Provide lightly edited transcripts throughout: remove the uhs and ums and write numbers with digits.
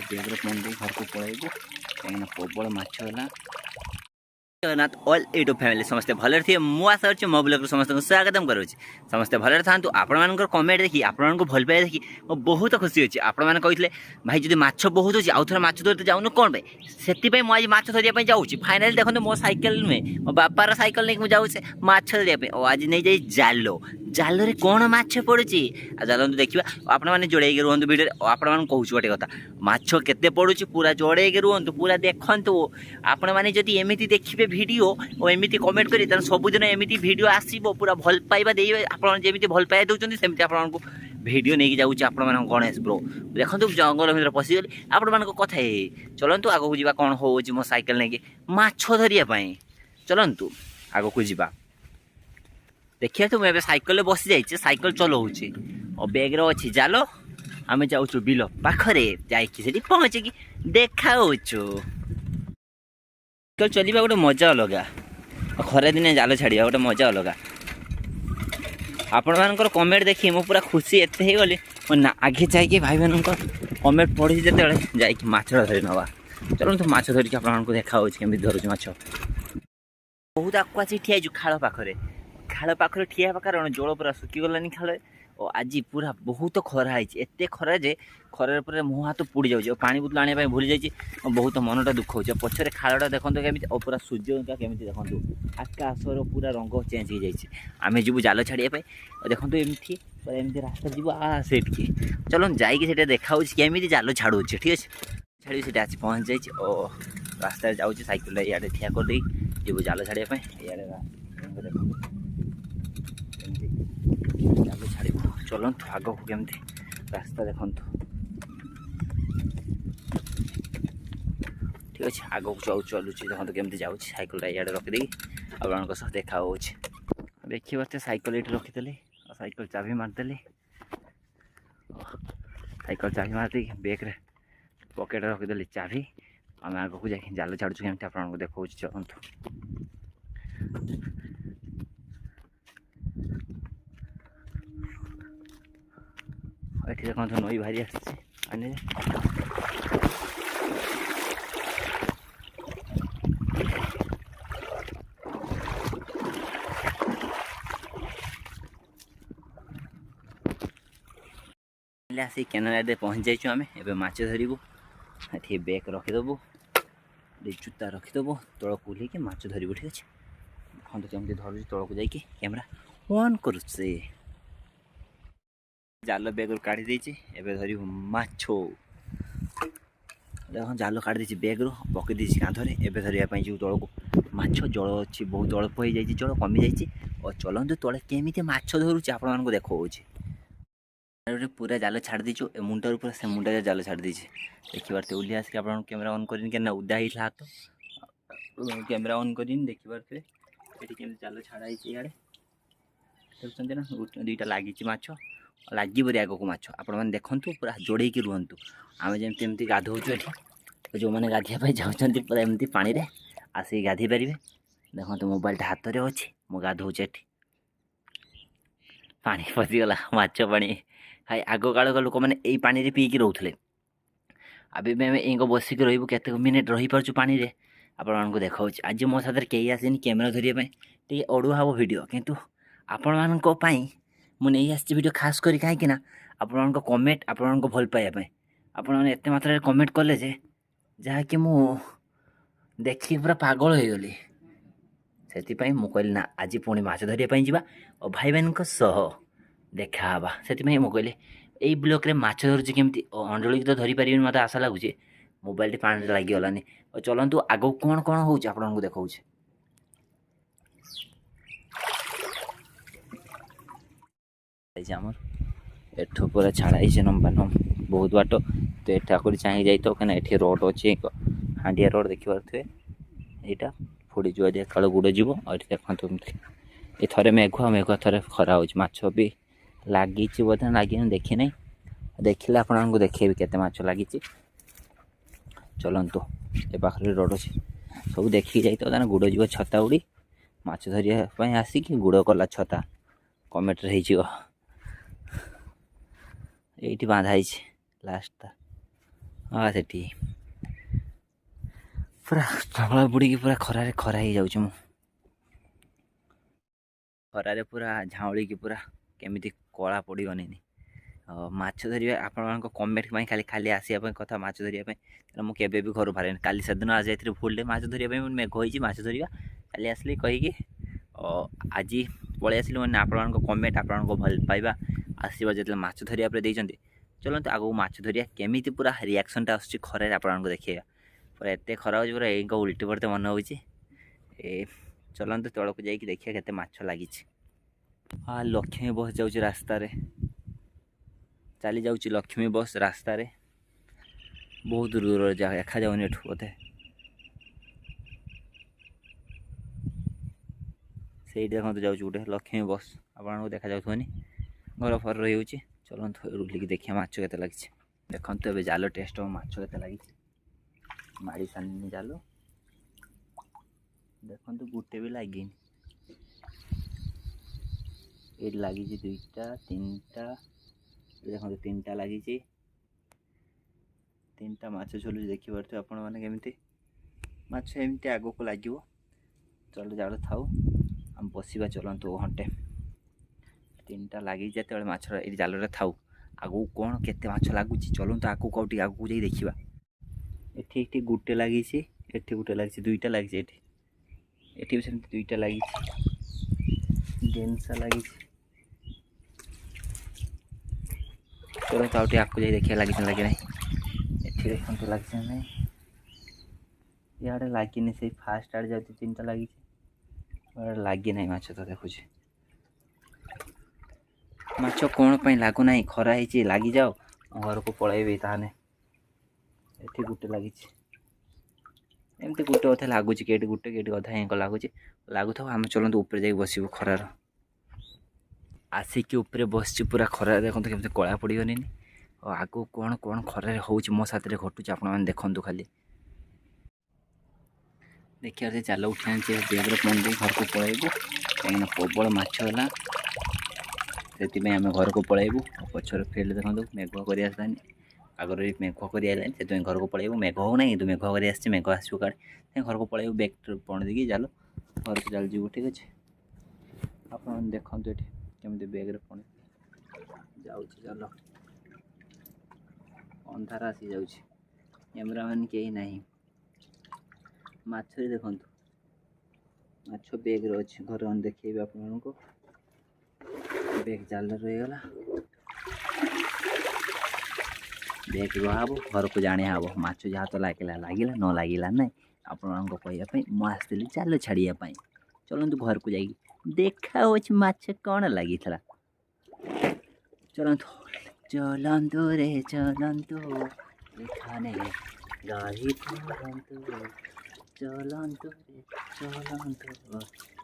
बेग्रे पहन घर को पलैबू कहीं प्रबल माछ है जगन्नाथ ऑल यूट्यूब फैमिली समस्ते भले थे मु आशा कर मो ब्लॉग समस्त स्वागत करुँ समस्ते भले था आपण कमेंट देखी आपको भल पाए देखी मो बहुत खुशी अच्छी आपने कहते भाई जब माछ बहुत अच्छी आउ थे माछ धरते जाऊन कौन से मुझे माछ धरने जाऊँगी फाइनाली देखो मो साइकेल नुहे मो बापार साइकेल नहीं जाऊे माछ धरने और आज नहीं जाए जाल जाल रे कौन माछ पड़ू चलते देखा आपने जोड़े रुहतु भिडियो आपण कहूँ गोटे कथा माछ केते पड़ू पूरा जोड़े रुहतु पूरा देखु आपण मैंने जब एमती देखिए वीडियो और एमती कमेंट करें सबुदिन एमती वीडियो आसो पूरा भल पाइबा दे आपमती भल पाइबा दौरान सेमती आपको वीडियो नहीं जाऊँगी आपण गणेश ब्रो देखो जंगल भर पशिगली आपण मान कथा चलतु आगू जावा कौन हो मो साइकेल नहीं माछ धरियापाई चलतु आगू जावा देखिए तो मुझे साइकेल बसी जाइए साइकेल चलाऊँगी और बैग्रे अच्छी जाल आम जाऊँ बिल पाखरे जाकि पहुँचिकी देखा साइकेल चलवा गोटे मजा अलग खरा दिन जाल छाड़ा गोटे मजा अलग आपण मान कमेंट देखी मु पूरा खुशी एत हो गली ना आगे जाइए भाई मान कमेंट पढ़ी जो जाकि माछ धरी नवा चलो माछ धरिकी आपको देखा केमी धरुच माछ बहुत आगे आसी ठिया खाल पाखे खाल पाखे ठिया कारण जल पूरा सुखीगलानी खाल और आज पूरा बहुत खरा है एत खरा जे खरार पर मुँह हाथ पोड़ी जाऊँगी और पानी बोतल आने भूली जाइए बहुत मनटा दुख हो पचर खालटा देखो केमी और पूरा सूर्य केमी देखो आकाशर पूरा रंग चेंज हो जाए आम जीव जाल छाड़ापी देखो एमती एमती रास्ता जीव आठी चलो जाइए देखा केमी जाल छाड़ू ठीक अच्छे छाड़ी से आज पहुँच जाइए और रास्ता जाऊँ सैकेल इे ठिया करदे जीव जाल छाड़ापी इे जाल छाड़ चलतु आग को केमती रास्ता देखु ठीक अच्छे आग को चलुची देखो केमती जाऊँ सैकेल इे रखिदे आप देखा देखिए बस सैकेल ये रखीदे सैकेल चाबी मारदेली सैकेल चाबी मारदे बैग पकेट रखीदे चाबी आम आग को जाए जाल छाड़ू केमती आपको देखा चलतु ये देखो नई भारी आने आसी केनाल पहुँच जाइए आम ए माछ धरबू ये बैग रखीदेबू जूता रखीदेबू तल कुल माछ धरबू ठीक अच्छे देखो केमती धरुच तल को जाकि कैमेरा ऑन करुचे जाल बैग काढ़ी देछि एबे धरी माछ देखो जाल काढ़ी देछि बैग रो पकई देछि कांधरे एबे धरिया जो तल को माछ जल अच्छी बहुत अल्प हो जाइए जल कमी जाइए और चलतु तले केमी माछ धरुचे आपको देखा पूरा जाल छाड़ दीचु मुंडर पूरा से मुंडा जाल छाड़ दीजिए देखिए ओल्ली आसिक आप कैमेरा ऑन कर उदा होता हाथ कैमेरा ऑन कर देखिए ये जाल छाड़ा इे देखते ना दुईटा लगी माछ लगे आग को माछ आपण देखु पूरा जोड़े रुहतु आम जमी गाधोचु ये जो मैंने गाधिया जाऊँच पूरा एमती पानी रे आसिक गाधे पारे देखो मोबाइल हाथ में अच्छे मु गाधोचे ये पानी पशिगला माछ पानी हाई आग काल लोक मैंने यही पानी रे पीकी रोते अब इंक बसिक रत मिनिट रही पार्छु पानी रे आपको देखा आज मो साथ कई आसेनि कैमेरा धरने टे अड़ुआ हम भिड कितु आपण मानी मुझे आसी भिड खास कर कहीं आपण कमेंट आपण भल पाइबा आपने एत मात्रा कमेंट कले जे जहाँकि मु देखी पूरा पागल हो गली से मुझे कहली ना आज पुणी माछ धरने जावा और भाई मान देखा से मुझे कहली यही ब्लॉक माछ धरुची केमती अंडली तो धरी पारे मत आशा लगुच मोबाइल पानी लगिगलानी और चलतु आग कौन कौन हो देखा आमर एठू पूरा छाड़ा नंबर नम बहुत बाट तो एठा कर चाहिए जाई तो कहीं रोड अच्छे हांडिया रोड देखिपे यहाँ फोड़ी जुआ काल गुड़ जीव और देखते ये थे मेघुआ मेघुआ थे खरा हो माछ भी लगी बोधे लगे देखी ना देखिले आपको देखेबी केते माछ लगी चलतु ए पाखे रोड अच्छे सब देखिकी जाइए गुड़ जीव छता उड़ी माछ धरिया आसिक गुड़ कला छता कमेंट ये बांधाई लास्ट हाँ सेठी पूरा प्रबल बुड़ी पूरा खरारे खरा ही जाऊँ मु खरारे पूरा झाउली की पूरा केमिति कला पड़गनी माछ धरिया आपण कमेंट में खाली खाली आसापी कथा माछ धरिया मुझे भी घर बाहर काली सेदिन आज जाइए भूल माछ धरिया मेघ होती माछ धरिया काली आसली कहीकि आज पलि आसली मैंने आपण कमेंट आपण भल पाइबा आसवा जो माछ धरिया देते चलते आगू माछ धरिया केमी पूरा रिएक्शनटा आस खरार आपको देखा पूरा एत खरा हो पूरा एक उल्टी पड़ते मन हो चलते तौक जा देखिए केते माछ लगी हाँ लक्ष्मी बस जाऊँ रास्त चली जाऊँ लक्ष्मी बस रास्त बहुत दूर जा देखा जाऊनि एठू बोधे से देखो जाऊँ गोटे लक्ष्मी बस आपको देखा जाऊनि घर फर रही चलते रुलिकी देखिए माछ के लगी देखो ए जाल टेस्ट हो माछ के लगी माड़ी सानी जाल देखो गोटे भी लगे ये लगी दुईटा तीन टा देखो तीन टा लगी तीन टा माछ झुलुची देखिपे आपण मैंने केमी माछ एमती आग को लगे चल जाड़ थाऊ आम बसवा चलतु घंटे तीन टा लगी जो माछ जाल थाऊ आगू कौन केते माछ लगुच चलतु आगू कौटी आगू जा देखा ये गोटे लगी एटी गोटे लगी दुईटा लगी एटी भी सेमती दुईटा लगी डेनसा लगी चलो तो आपको जाए देखिए लगी लगे ना ये देखते लगे ना इे लगे से फास्ट आड़े जाती तीन टा लगी लगे ना माछ तो देखुच माछ कौन पर लगुना खरा ही लगी जाओ घर को पलैबी ताने ये गोटे लगी एमती गोटे कथा लगुच के गोटे के अधा इंक लगुच लगुथ आम चलते ऊपर जा बसबू खरार आसिकी ऊपर बस पूरा खरार देखो केमती कला पड़गनी और आगू कौन कौन खरार हो मो साथ घटुच आप देखु खाली देखिए जाल उठा बेग्रे पंदी घर को पलैबू कहीं प्रबल माछला से आम घर को पलैबू पचर फिल्ड देखो मेघ कर आसानी आगर मेघ कर आलानी से घर को पलैबू मेघ हो ना कि मेघ कर आस मेघ आसो काड़े घर को पलैबू बेग पण देगी जाल घर को चल जीव ठीक अच्छे आप देखो ये केमी बेग्रे पण जाल अंधार आसी जाऊँ कैमरा मैन कहीं ना माछ देखु माछ बेग्रे अच्छे घर देखेबी आपको बेग जाल रहीगला बेग रुआब घर को जाने हम माछ जहाँ तो लगे लगे न लगे ना आपण कहवाई मुझे जाल छाड़ापी चलतु घर को जाकि देखा माछ कौन लगी चलतु चलतु रे चलतु एखाने गाड़ी पड़तु चलतु रे चलतु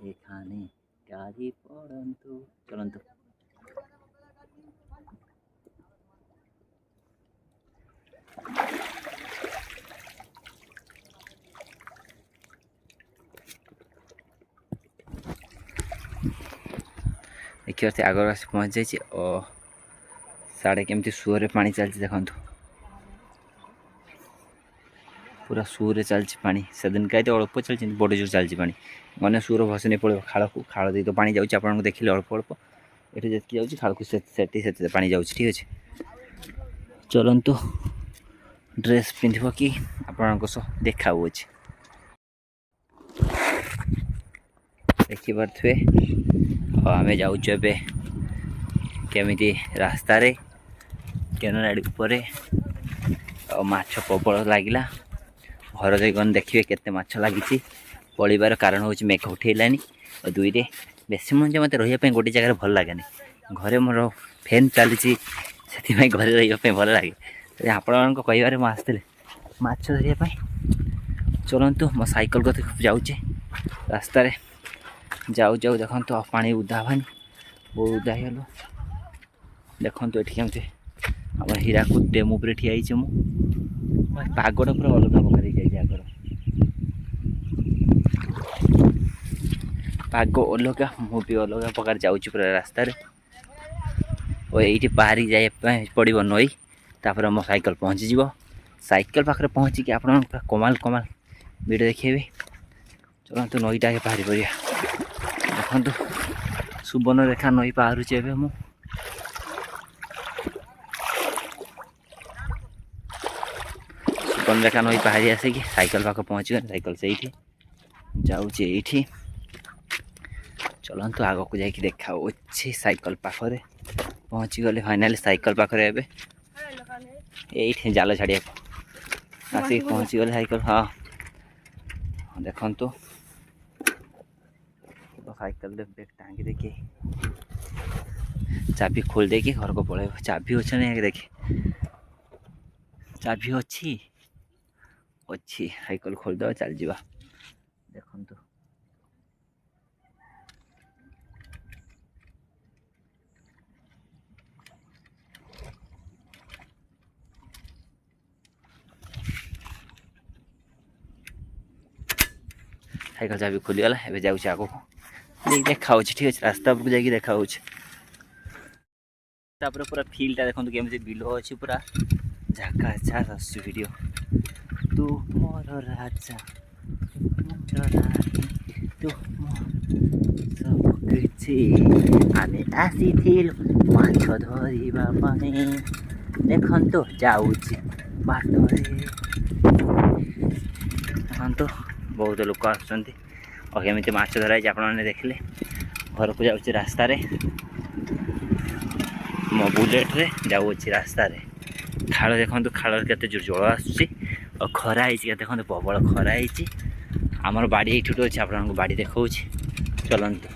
एखाने गाड़ी पड़तु चलतु देखिए आगर आस पहुँच जाइए और साढ़े केमती सुअर पानी चलती देखु पूरा सुअर चलती पानी सेदिन कहीं अल्प चलती बड़े जोर चलती पानी मैंने सुअर भस नहीं पड़ो खाल को खाल दी तो पानी जाऊँच आप देखिए अल्प अल्प ये जी जाऊँगी खाल को से पानी जाऊँ ठीक अच्छे चलतु ड्रेस पिंध कि आपण देखा देखिपे आम जाऊँ केमी रास्त कैनाल ऊपर माछ प्रबल लगिला घर जान देखिए केते माछ लगी पड़ार कारण हूँ मेघ उठेलानी और दुईरे बेसी मन मत रही गोटे जगह भल लगे घरे मोर फैन चली से घरे रही भल लगे आपण कह मुझे माछ धरिया चलतु मो साइकल को जाऊे रास्त जाऊ जाऊ देखो तो पानी उदा भानी बहुत उदा गलु देखो ये केमती आम हीराकुद डेम उपर ठिया पागटा पूरा अलग प्रकार जाए आगर पाग अलग मुझे अलग प्रकार जाऊँगी पूरा रास्त और ये बाहरी जाए पड़ो नई तापर मो साइकल पहुँचीज साइकेल पाखे पहुँचिकी आप कमाल कमाल वीडियो देखिए। चलतु नईटा बाहरी पड़ा देखु सुवर्णरेखा नई बाहरुचे ए मु सुवर्णरेखा नई बाहरी आसिकी साइकेल पाखे पहुँचगले। साइकेल से जाऊँचे ये चलतु आग को जाकि देखा साइकेल पाखे पहुँची गले फाइनाली साइकेल पाखे ये जाल छाड़िया आसिक पहुँची गले साइकेल। हाँ देखु तो साइकेल बैग टांगी देखिए चाबी खोल देकी घर को पड़े चाबी अच्छे नहीं देखिए चाबी अच्छी अच्छी साइकेल खोलदे चल जा देखु तो साइकेल चाबी खोलीगला एवं जाऊँ आग देखा ठीक अच्छे रास्ता पर जाकि देखा पूरा फिल्डटा देखो केमी बिलो अच्छी पूरा झाकाझाक आस वीडियो तू मोर राजा तू सब किछि आमे आसीथिलु माछ धरिबा पानी देखंतु जाउछि बाटरे देखंतु बहुत लोक आसुचंती और केमी माछ धराई आप देखिले घर को जाऊँ रास्ता रे मो बुलेट रे जाऊँ रास्ता रे खाल देखो खाल के जल आसूसी और खरा है देखो प्रबल खरा है आमर बाड़ी ये अच्छे आप बाड़ी देखा चलतु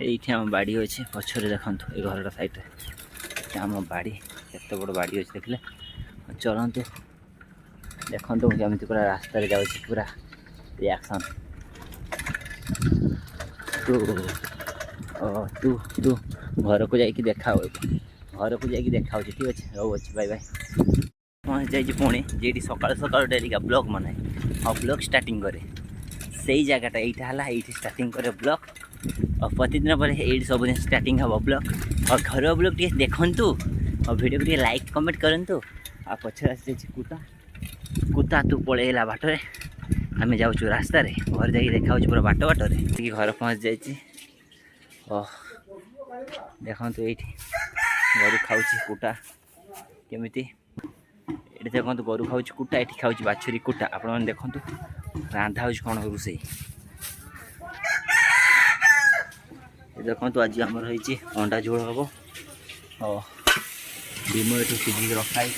ये आम बाड़ी अच्छे पछरे देखु ये घर सैड आम बाड़ी केत बड़ बाड़ी अच्छे देखले चलतु देखो जमी पूरा रास्ता जाऊँ पूरा रिएक्शन तू तू तू घर को जाकि देखा घर को जाकि देखा ठीक अच्छे रोज अच्छे बाय बाय पहुँच जाइए पुणी जी सकाल सकाल डेली ब्लॉग मनाए और ब्लॉग स्टार्टिंग करे से जगहटा यहाँ ये स्टार्टिंग करे ब्लॉग और प्रतिदिन पर ये सब दिन स्टार्टिंग हम ब्लॉग और घर ब्लॉग टे देखु और वीडियो को लाइक कमेंट करूँ आ पछर आसी कुत्ता कुत्ता तू पलैला बाटरे आम जाऊँ रास्ता रे घर जाकि देखा पूरा बाट बाटरे घर पहुँच जाइए देखो ये गोरु खाऊँ कुटा केमी ये देखो गोरु खाऊँ कुटा ये खाऊँ बाछुरी कुटा आप देखु रांधा हो कौन रोसे देखो आज आमर होती अंडा झोल हम और डिम ये सीझी रखाई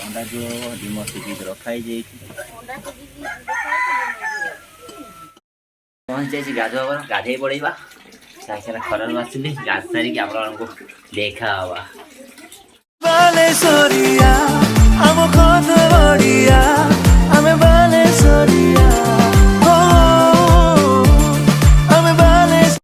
अंडा झोल हम डिम सीझी रखाई पहुँच जाइए गाधुआ गाधे पड़ेगा साइकेल खराब आसली गाध सारिक आपको देखा हवा